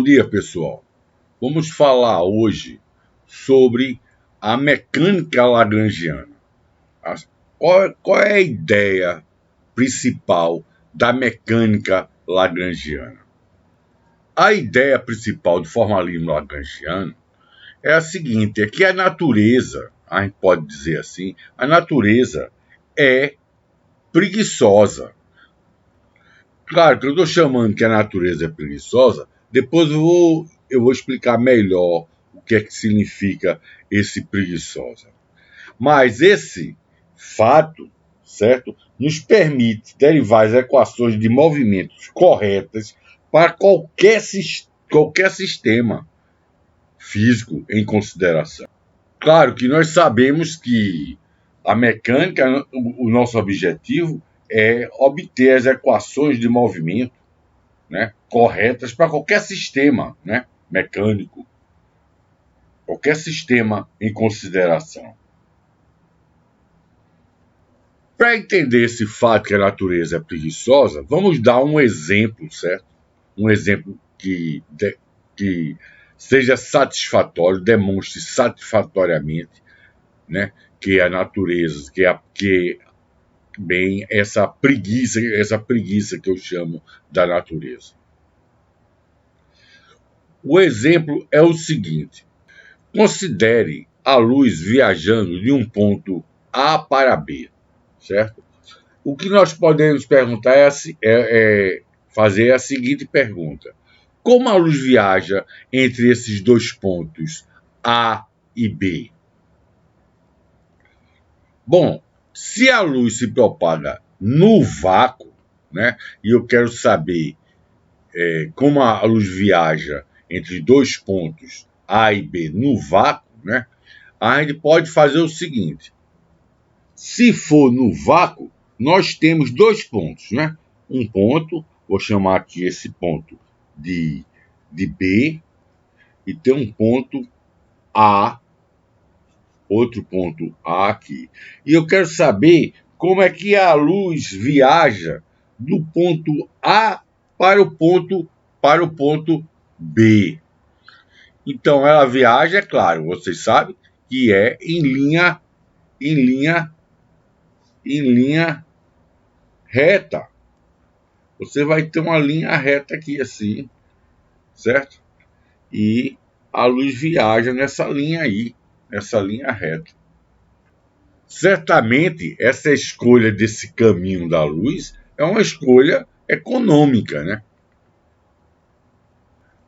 Bom dia, pessoal. Vamos falar hoje sobre a mecânica lagrangiana. Qual é a ideia principal da mecânica lagrangiana? A ideia principal do formalismo lagrangiano é a seguinte, é que a natureza, a gente pode dizer assim, a natureza é preguiçosa. Claro que eu estou chamando que a natureza é preguiçosa, depois eu vou explicar melhor o que é que significa esse preguiçosa. Mas esse fato, certo, nos permite derivar as equações de movimentos corretas para qualquer sistema físico em consideração. Claro que nós sabemos que a mecânica, o nosso objetivo é obter as equações de movimento, né, corretas para qualquer sistema, né, mecânico, qualquer sistema em consideração. Para entender esse fato que a natureza é preguiçosa, vamos dar um exemplo, certo? Um exemplo que seja satisfatório, demonstre satisfatoriamente, né, que a natureza, bem essa preguiça que eu chamo da natureza. O exemplo é o seguinte: considere a luz viajando de um ponto A para B, certo? O que nós podemos perguntar fazer a seguinte pergunta: como a luz viaja entre esses dois pontos A e B? Bom, se a luz se propaga no vácuo, né, e eu quero saber como a luz viaja entre dois pontos A e B no vácuo, né, a gente pode fazer o seguinte: se for no vácuo, nós temos dois pontos, né? Um ponto, vou chamar aqui esse ponto de B, e tem um ponto A, outro ponto A aqui. E eu quero saber como é que a luz viaja do ponto A para o ponto B. Então ela viaja, é claro, vocês sabem que é em linha reta. Você vai ter uma linha reta aqui assim, certo? E a luz viaja nessa linha aí, nessa linha reta. Certamente, essa escolha desse caminho da luz é uma escolha econômica, né?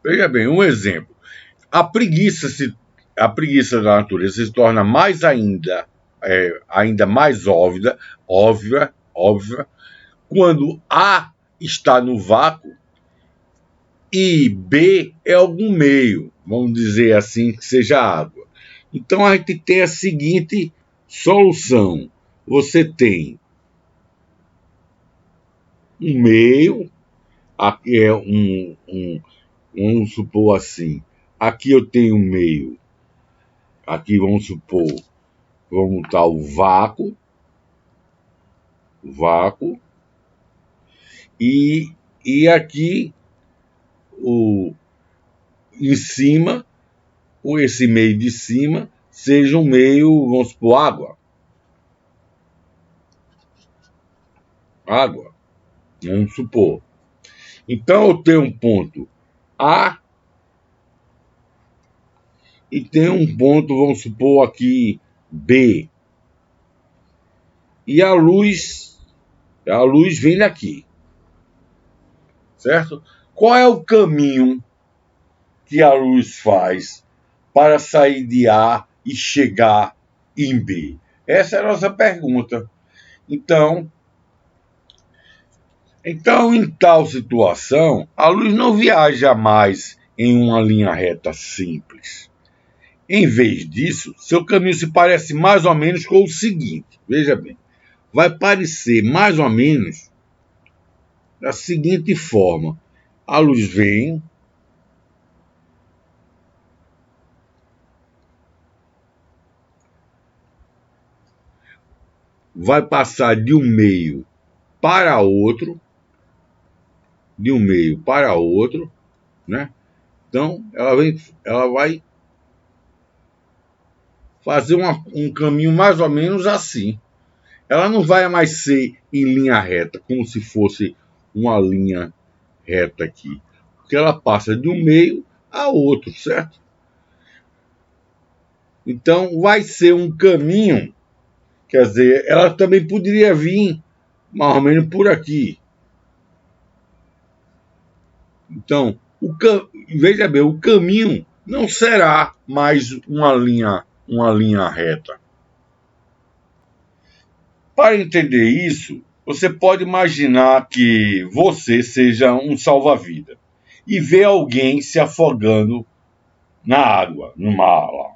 Veja bem, um exemplo. A preguiça da natureza se torna ainda mais óbvia, quando A está no vácuo e B é algum meio, vamos dizer assim, que seja água. Então a gente tem a seguinte solução: você tem um meio, aqui é vamos supor assim, aqui eu tenho um meio, aqui vamos botar o vácuo, e aqui em cima, ou esse meio de cima, seja um meio, vamos supor, água, vamos supor. Então eu tenho um ponto A e tenho um ponto, vamos supor aqui, B. E a luz vem daqui, certo? Qual é o caminho que a luz faz para sair de A e chegar em B? Essa é a nossa pergunta. Então, em tal situação, a luz não viaja mais em uma linha reta simples. Em vez disso, seu caminho se parece mais ou menos com o seguinte. Veja bem, vai parecer mais ou menos da seguinte forma: a luz vem, vai passar de um meio para outro, né? Então, ela vai fazer um caminho mais ou menos assim. Ela não vai mais ser em linha reta, como se fosse uma linha reta aqui. Porque ela passa de um meio a outro, certo? Então, vai ser um caminho, quer dizer, ela também poderia vir mais ou menos por aqui. Então, veja bem, o caminho não será mais uma linha reta. Para entender isso, você pode imaginar que você seja um salva-vida e vê alguém se afogando na água, no mar lá.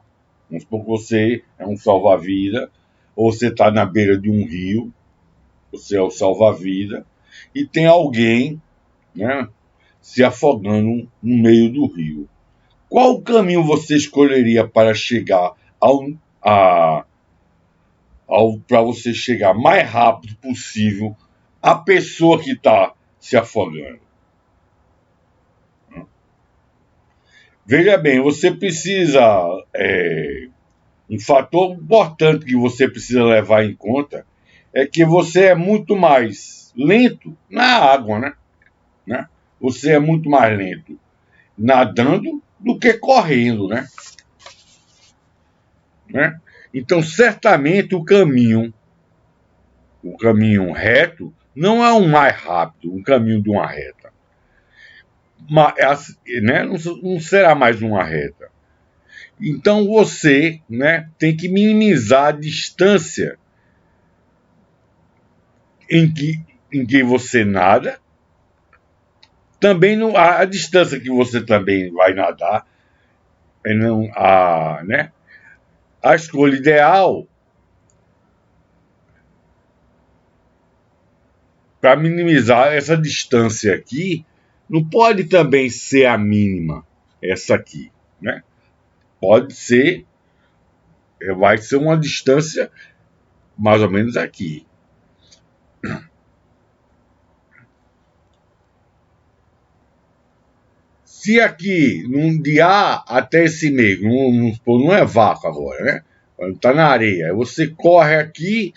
Vamos supor que você é um salva-vida, ou você está na beira de um rio, você é o salva-vida, e tem alguém, né, se afogando no meio do rio. Qual o caminho você escolheria para chegar para você chegar mais rápido possível à pessoa que está se afogando? Veja bem, você precisa. Um fator importante que você precisa levar em conta é que você é muito mais lento na água, né? Você é muito mais lento nadando do que correndo, né? Então, certamente o caminho reto não é o mais rápido, o caminho de uma reta. Mas, né, não será mais uma reta. Então você, né, tem que minimizar a distância em que você nada, também a distância que você também vai nadar, não, né? A escolha ideal para minimizar essa distância aqui não pode também ser a mínima, essa aqui, né? Pode ser, vai ser uma distância mais ou menos aqui. Se aqui, de A até esse meio, não é vácuo agora, né? Está na areia. Você corre aqui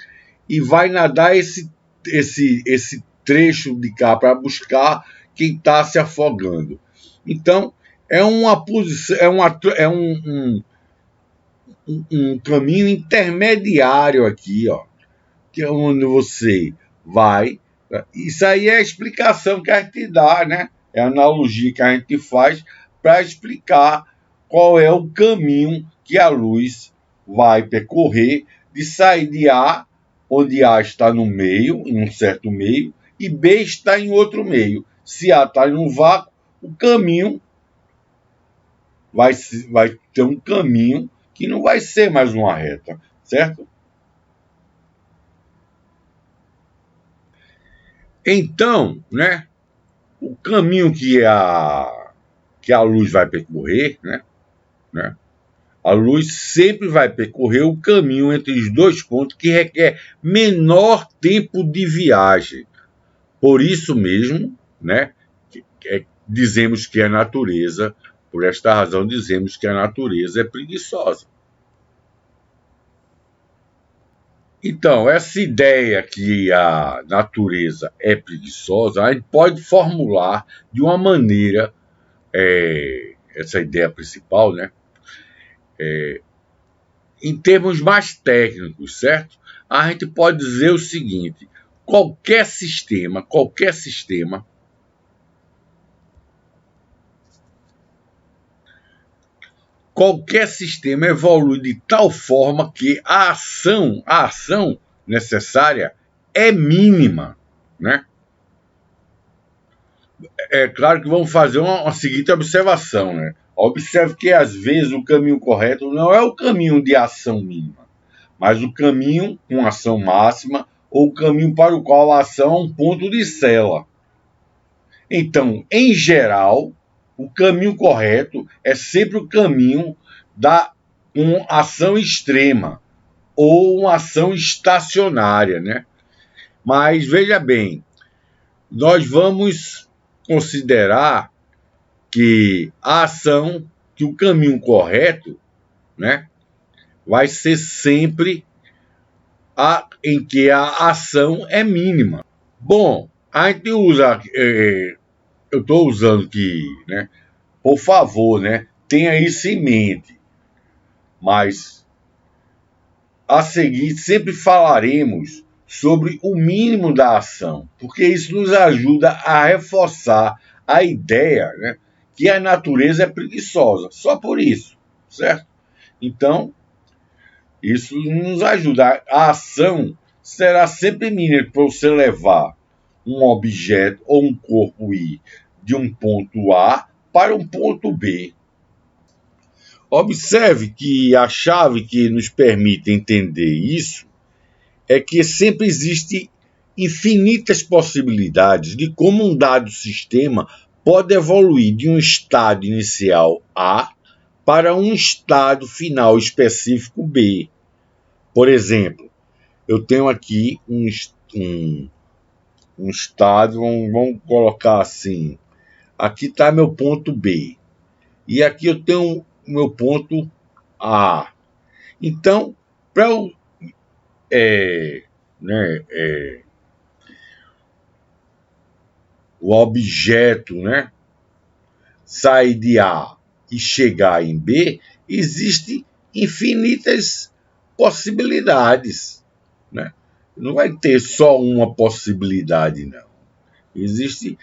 e vai nadar esse trecho de cá para buscar quem está se afogando. Então, é uma posição, um caminho intermediário aqui, ó, que é onde você vai. Isso aí é a explicação que a gente dá, né? É a analogia que a gente faz para explicar qual é o caminho que a luz vai percorrer de sair de A, onde A está no meio, em um certo meio, e B está em outro meio. Se A está em um vácuo, o caminho vai ter um caminho que não vai ser mais uma reta, certo? Então, né, o caminho que a luz vai percorrer, né, a luz sempre vai percorrer o caminho entre os dois pontos que requer menor tempo de viagem. Por isso mesmo, né, dizemos que a natureza, por esta razão, dizemos que a natureza é preguiçosa. Então, essa ideia que a natureza é preguiçosa, a gente pode formular de uma maneira, essa ideia principal, né? Em termos mais técnicos, certo? A gente pode dizer o seguinte: qualquer sistema evolui de tal forma que a ação necessária é mínima, né? É claro que vamos fazer uma seguinte observação, né? Observe que às vezes o caminho correto não é o caminho de ação mínima, mas o caminho com ação máxima ou o caminho para o qual a ação é um ponto de sela. Então, em geral, o caminho correto é sempre o caminho da uma ação extrema ou uma ação estacionária, né? Mas veja bem, nós vamos considerar que a ação, que o caminho correto, né, vai ser sempre em que a ação é mínima. Bom, a gente usa, eu estou usando aqui, né, por favor, né, tenha isso em mente, mas a seguir sempre falaremos sobre o mínimo da ação, porque isso nos ajuda a reforçar a ideia, né, que a natureza é preguiçosa, só por isso, certo? Então, isso nos ajuda. A ação será sempre mínima para você levar um objeto ou um corpo ir de um ponto A para um ponto B. Observe que a chave que nos permite entender isso é que sempre existe infinitas possibilidades de como um dado sistema pode evoluir de um estado inicial A para um estado final específico B. Por exemplo, eu tenho aqui um estado, vamos colocar assim, aqui está meu ponto B, e aqui eu tenho meu ponto A. Então, para o objeto, né, sair de A e chegar em B, existem infinitas possibilidades, né? Não vai ter só uma possibilidade, não. Existem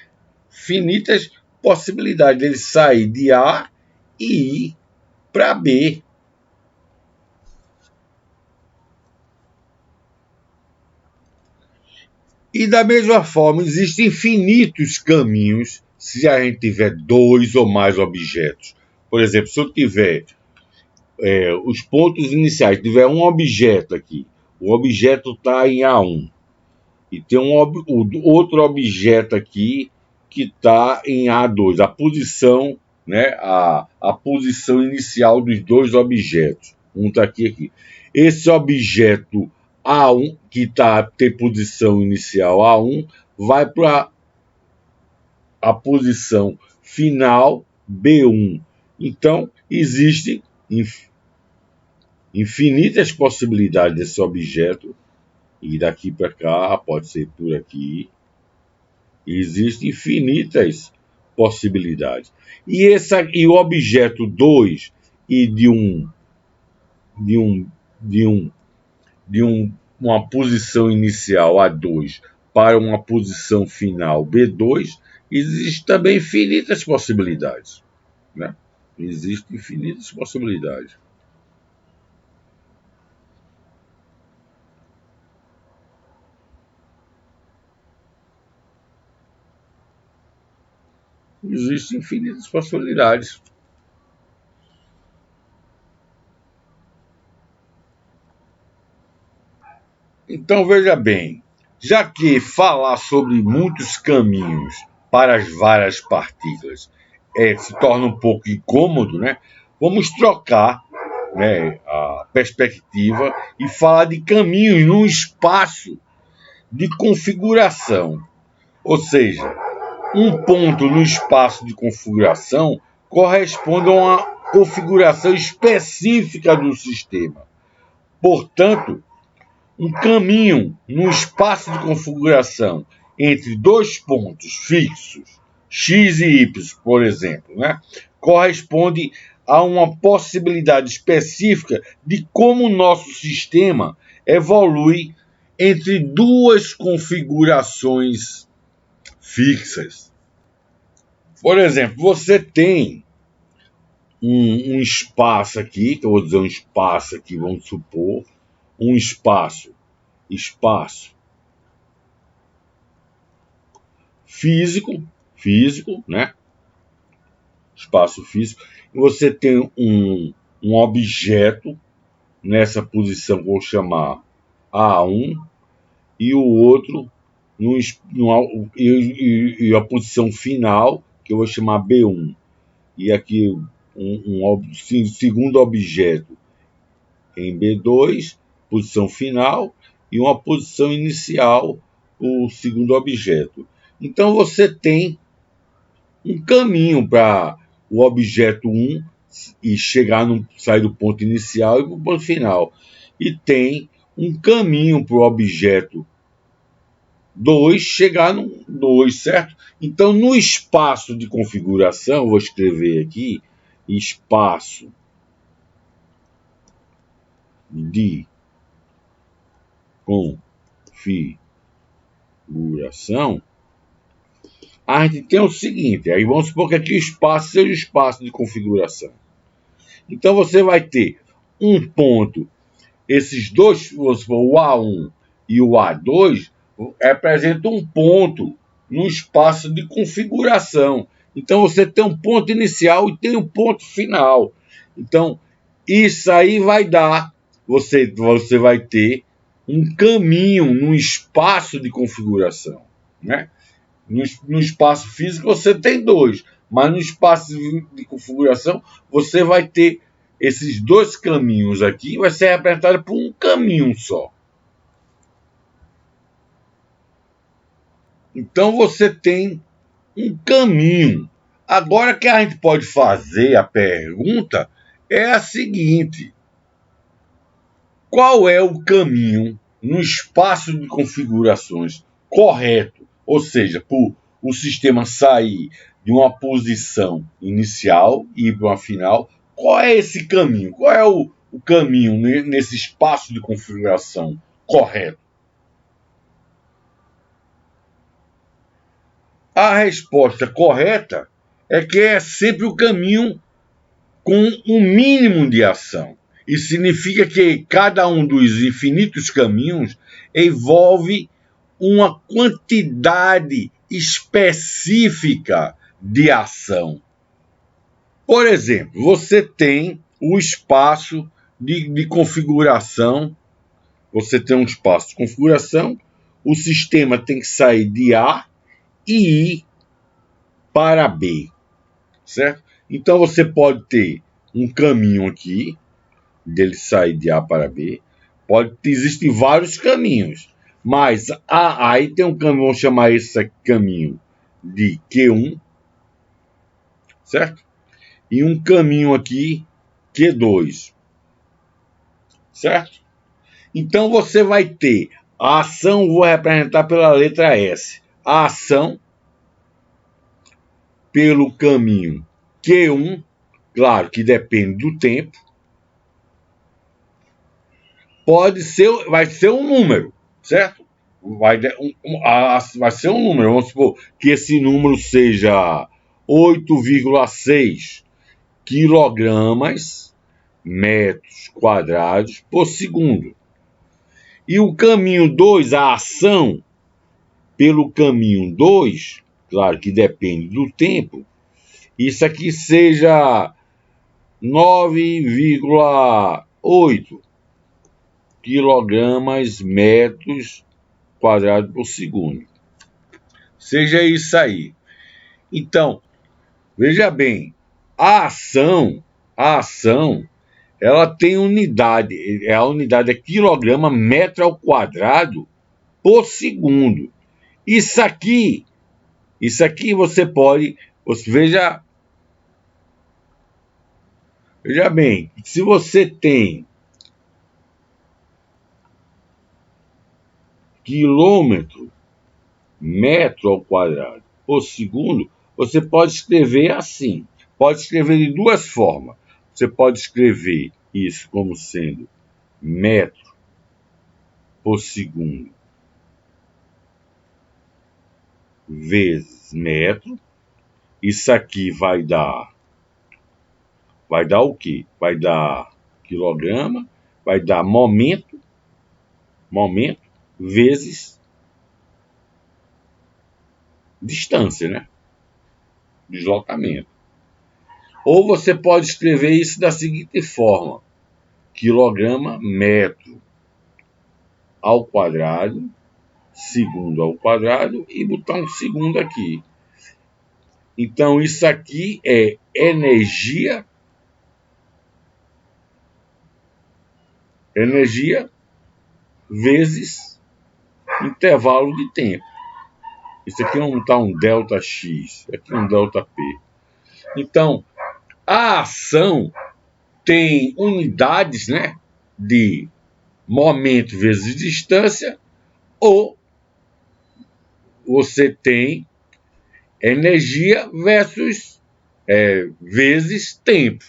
infinitas possibilidades dele sair de A e ir para B. E da mesma forma, existem infinitos caminhos se a gente tiver dois ou mais objetos. Por exemplo, se eu tiver os pontos iniciais, tiver um objeto aqui, o objeto está em A1, e tem outro objeto aqui que está em A2, a posição, né, a posição inicial dos dois objetos. Um está aqui. Esse objeto A1, que tem posição inicial A1, vai para a posição final B1. Então, existem infinitas possibilidades desse objeto, e daqui para cá, pode ser por aqui. Existem infinitas possibilidades. E o objeto 2 e uma posição inicial A2 para uma posição final B2, existem também infinitas possibilidades, né? Existem infinitas possibilidades. Existem infinitas possibilidades. Então, veja bem, já que falar sobre muitos caminhos para as várias partículas se torna um pouco incômodo, né? Vamos trocar, né, a perspectiva e falar de caminhos num espaço de configuração. Ou seja, um ponto no espaço de configuração corresponde a uma configuração específica do sistema. Portanto, um caminho no espaço de configuração entre dois pontos fixos, x e y, por exemplo, né, corresponde a uma possibilidade específica de como o nosso sistema evolui entre duas configurações fixas. Por exemplo, você tem um espaço aqui, que eu vou dizer um espaço aqui, vamos supor, um espaço físico, né? Espaço físico. E você tem um objeto nessa posição que eu vou chamar A1 e o outro e a posição final que eu vou chamar B1. E aqui segundo objeto em B2, posição final, e uma posição inicial, o segundo objeto. Então você tem um caminho para o objeto 1 e sair do ponto inicial e para o ponto final. E tem um caminho para o objeto 2 chegar no 2, certo? Então, no espaço de configuração, vou escrever aqui, espaço de configuração, a gente tem o seguinte, aí vamos supor que aqui o espaço seja o espaço de configuração. Então, você vai ter um ponto, esses dois, vamos supor, o A1 e o A2, representam um ponto no espaço de configuração. Então, você tem um ponto inicial e tem um ponto final. Então, isso aí vai dar, você vai ter um caminho no espaço de configuração, né? No espaço físico você tem dois, mas no espaço de configuração você vai ter esses dois caminhos aqui, vai ser representado por um caminho só. Então você tem um caminho. Agora que a gente pode fazer a pergunta é a seguinte: qual é o caminho no espaço de configurações correto? Ou seja, por o sistema sair de uma posição inicial e ir para uma final, qual é esse caminho? Qual é o caminho nesse espaço de configuração correto? A resposta correta é que é sempre o caminho com um mínimo de ação. Isso significa que cada um dos infinitos caminhos envolve uma quantidade específica de ação. Por exemplo, você tem o espaço de configuração, você tem um espaço de configuração, o sistema tem que sair de A e ir para B, certo? Então você pode ter um caminho aqui, dele sair de A para B, existem vários caminhos, mas aí tem um caminho, vamos chamar esse caminho de Q1, certo? E um caminho aqui, Q2, certo? Então você vai ter a ação, vou representar pela letra S, a ação pelo caminho Q1, claro que depende do tempo, vai ser um número, certo? Vai ser um número, vamos supor que esse número seja 8,6 quilogramas metros quadrados por segundo. E o caminho 2, a ação pelo caminho 2, claro que depende do tempo, isso aqui seja 9,8 quilogramas metros quadrados por segundo. Seja isso aí. Então, veja bem, a ação, ela tem unidade, a unidade é quilograma metro ao quadrado por segundo. Isso aqui você pode, veja bem, se você tem quilômetro metro ao quadrado por segundo, você pode escrever assim. Pode escrever de duas formas. Você pode escrever isso como sendo metro por segundo vezes metro. Isso aqui vai dar o quê? Vai dar quilograma, vai dar momento vezes distância, né? Deslocamento. Ou você pode escrever isso da seguinte forma: quilograma metro ao quadrado, segundo ao quadrado, e botar um segundo aqui. Então, isso aqui é energia vezes intervalo de tempo. Isso aqui não está um delta X, aqui é um delta P. Então, A ação tem unidades, né, de momento vezes distância, ou você tem energia versus vezes tempo.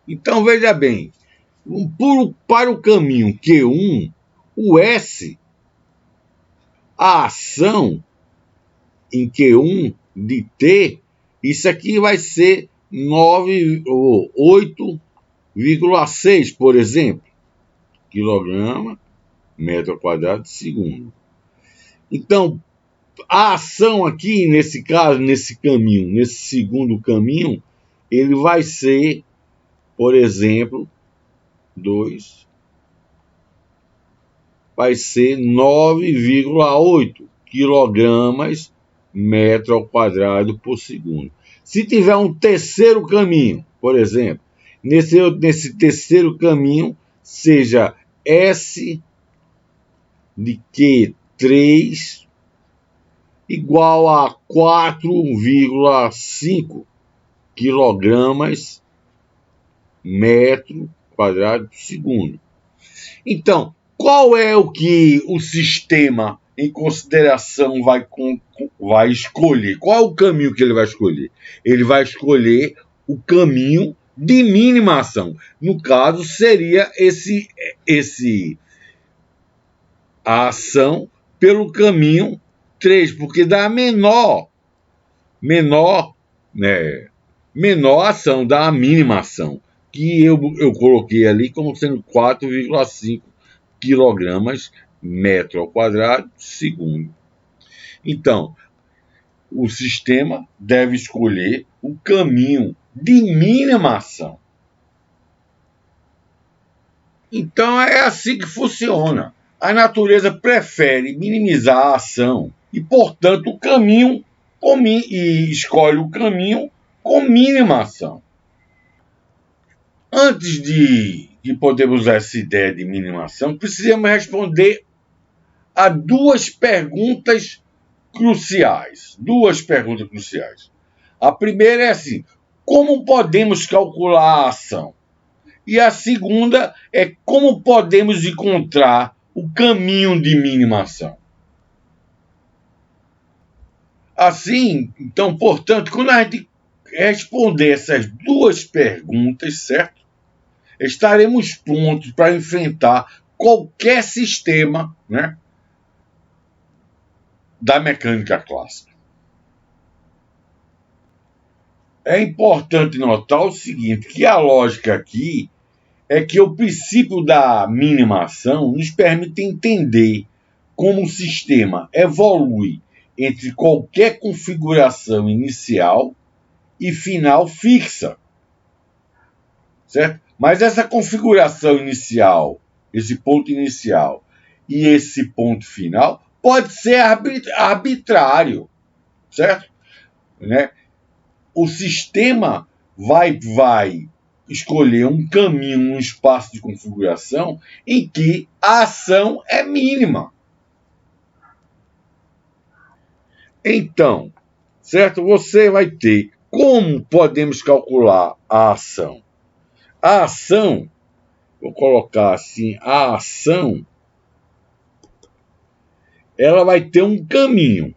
Então, veja bem, para o caminho Q1, o S, a ação em Q1 de T, isso aqui vai ser 9 ou 8,6, por exemplo, quilograma, metro quadrado, segundo. Então, a ação aqui, nesse caso, nesse caminho, nesse segundo caminho, ele vai ser, por exemplo, 2, vai ser 9,8 quilogramas metro ao quadrado por segundo. Se tiver um terceiro caminho, por exemplo, nesse terceiro caminho, seja S de Q3 igual a 4,5 quilogramas metro quadrado por segundo. Então, qual é o que o sistema em consideração vai escolher? Qual é o caminho que ele vai escolher? Ele vai escolher o caminho de mínima ação. No caso, seria a ação pelo caminho 3, porque dá menor ação, dá a mínima ação, que eu coloquei ali como sendo 4,5 quilogramas metro ao quadrado segundo. Então, o sistema deve escolher o caminho de mínima ação. Então, é assim que funciona. A natureza prefere minimizar a ação e, portanto, escolhe o caminho com mínima ação. Antes de podermos usar essa ideia de minimação, precisamos responder a duas perguntas cruciais. A primeira é assim: como podemos calcular a ação? E a segunda é como podemos encontrar o caminho de mínima ação. Assim, então, portanto, quando a gente responder essas duas perguntas, certo? Estaremos prontos para enfrentar qualquer sistema, né, da mecânica clássica. É importante notar o seguinte, que a lógica aqui é que o princípio da mínima ação nos permite entender como o sistema evolui entre qualquer configuração inicial e final fixa, certo? Mas essa configuração inicial, esse ponto inicial e esse ponto final pode ser arbitrário, certo? Né? O sistema vai escolher um caminho, um espaço de configuração em que a ação é mínima. Então, certo? Você vai ter como podemos calcular a ação. A ação, vou colocar assim, a ação, ela vai ter um caminho,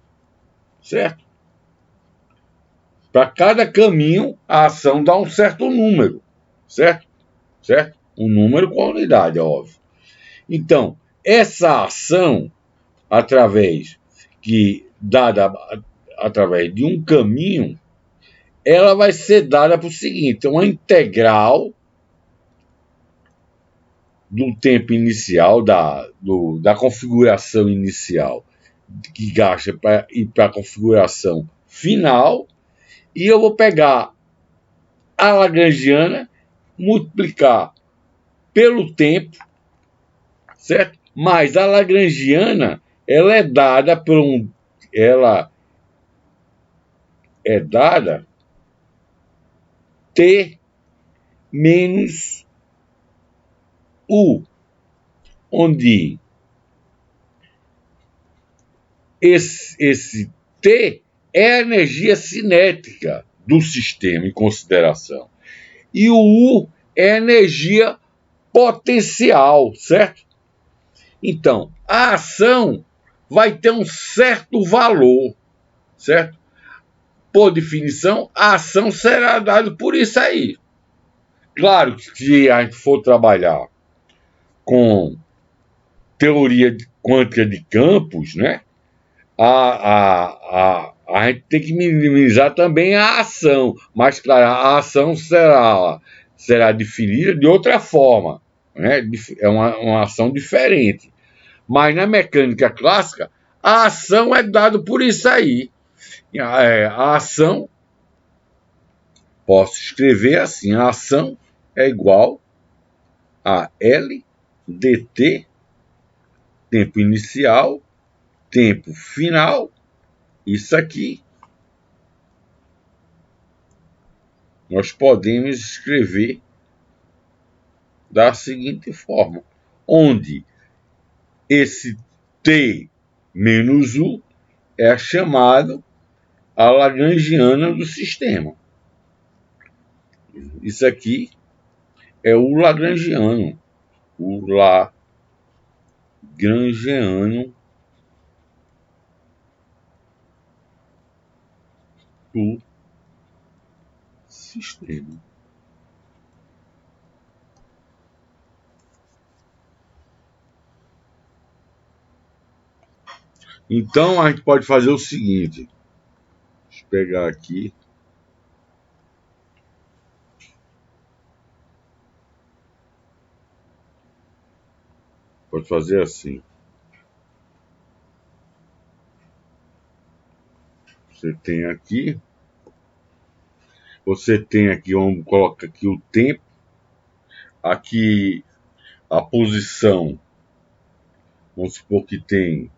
certo? Para cada caminho, a ação dá um certo número, certo? Certo? Um número com a unidade, é óbvio. Então, essa ação, dada através de um caminho, ela vai ser dada para o seguinte: uma integral do tempo inicial, da configuração inicial, que gasta para ir para a configuração final, e eu vou pegar a lagrangiana, multiplicar pelo tempo, certo? Mas a lagrangiana, ela é dada T menos U, onde esse T é a energia cinética do sistema em consideração. E o U é a energia potencial, certo? Então, a ação vai ter um certo valor, certo? Por definição, a ação será dada por isso aí. Claro que se a gente for trabalhar com teoria quântica de campos, né? A gente tem que minimizar também a ação, mas claro, a ação será definida de outra forma, né? É uma ação diferente. Mas na mecânica clássica, a ação é dada por isso aí. A ação, posso escrever assim, a ação é igual a L dt, tempo inicial, tempo final. Isso aqui nós podemos escrever da seguinte forma, onde esse T menos U é chamado a lagrangiana do sistema. Isso aqui é o lagrangiano, do sistema. Então a gente pode fazer o seguinte, deixa eu pegar aqui, pode fazer assim, você tem aqui, vamos colocar aqui o tempo, aqui a posição, vamos supor que tem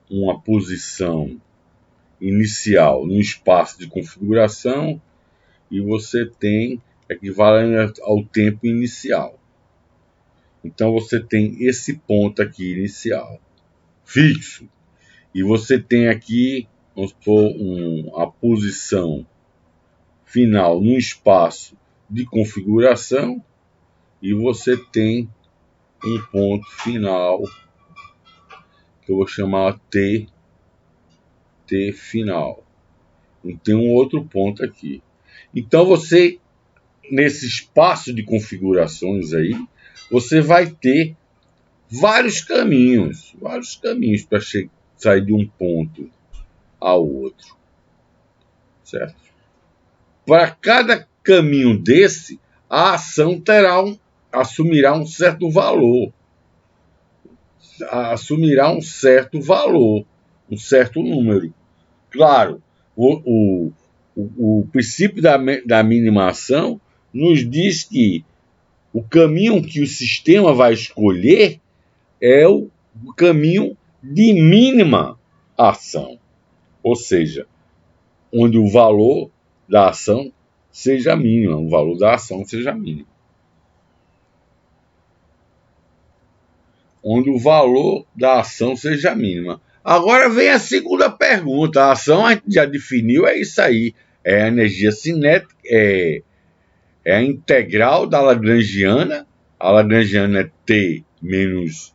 uma posição inicial no espaço de configuração e você tem equivalente ao tempo inicial. Então você tem esse ponto aqui inicial, fixo, e você tem aqui, vamos supor, a posição final no espaço de configuração e você tem um ponto final que eu vou chamar T final. E tem um outro ponto aqui. Então você, nesse espaço de configurações aí, você vai ter vários caminhos para sair de um ponto ao outro, certo? Para cada caminho desse, a ação assumirá um certo valor, um certo número. Claro, o princípio da minimação nos diz que o caminho que o sistema vai escolher é o caminho de mínima ação, ou seja, onde o valor da ação seja mínimo, o valor da ação seja mínimo. Onde o valor da ação seja mínima. Agora vem a segunda pergunta. A ação a gente já definiu, é isso aí. É a energia cinética, é a integral da lagrangiana. A lagrangiana é T menos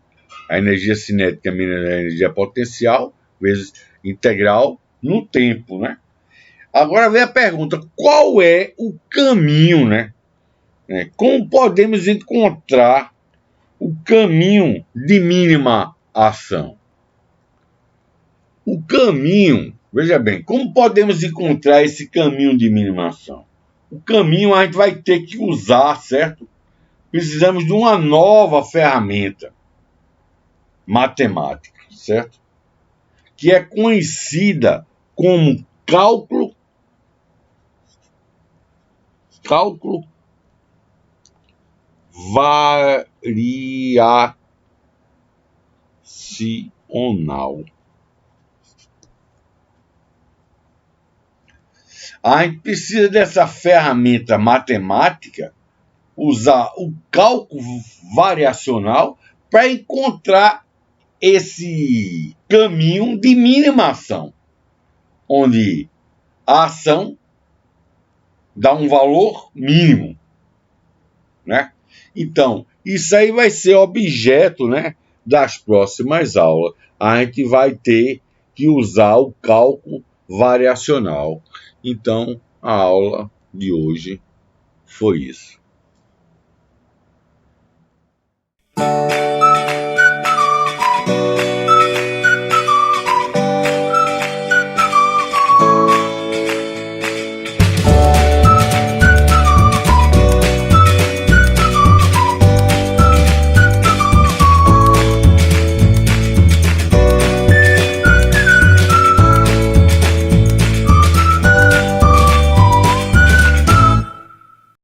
a energia cinética menos a energia potencial, vezes integral no tempo, né? Agora vem a pergunta, qual é o caminho, né? Como podemos encontrar o caminho de mínima ação? O caminho, veja bem, como podemos encontrar esse caminho de mínima ação? O caminho a gente vai ter que usar, certo? Precisamos de uma nova ferramenta matemática, certo? Que é conhecida como cálculo variacional. A gente precisa dessa ferramenta matemática, usar o cálculo variacional para encontrar esse caminho de mínima ação, onde a ação dá um valor mínimo, né? Então, isso aí vai ser objeto, né, das próximas aulas. A gente vai ter que usar o cálculo variacional. Então, a aula de hoje foi isso.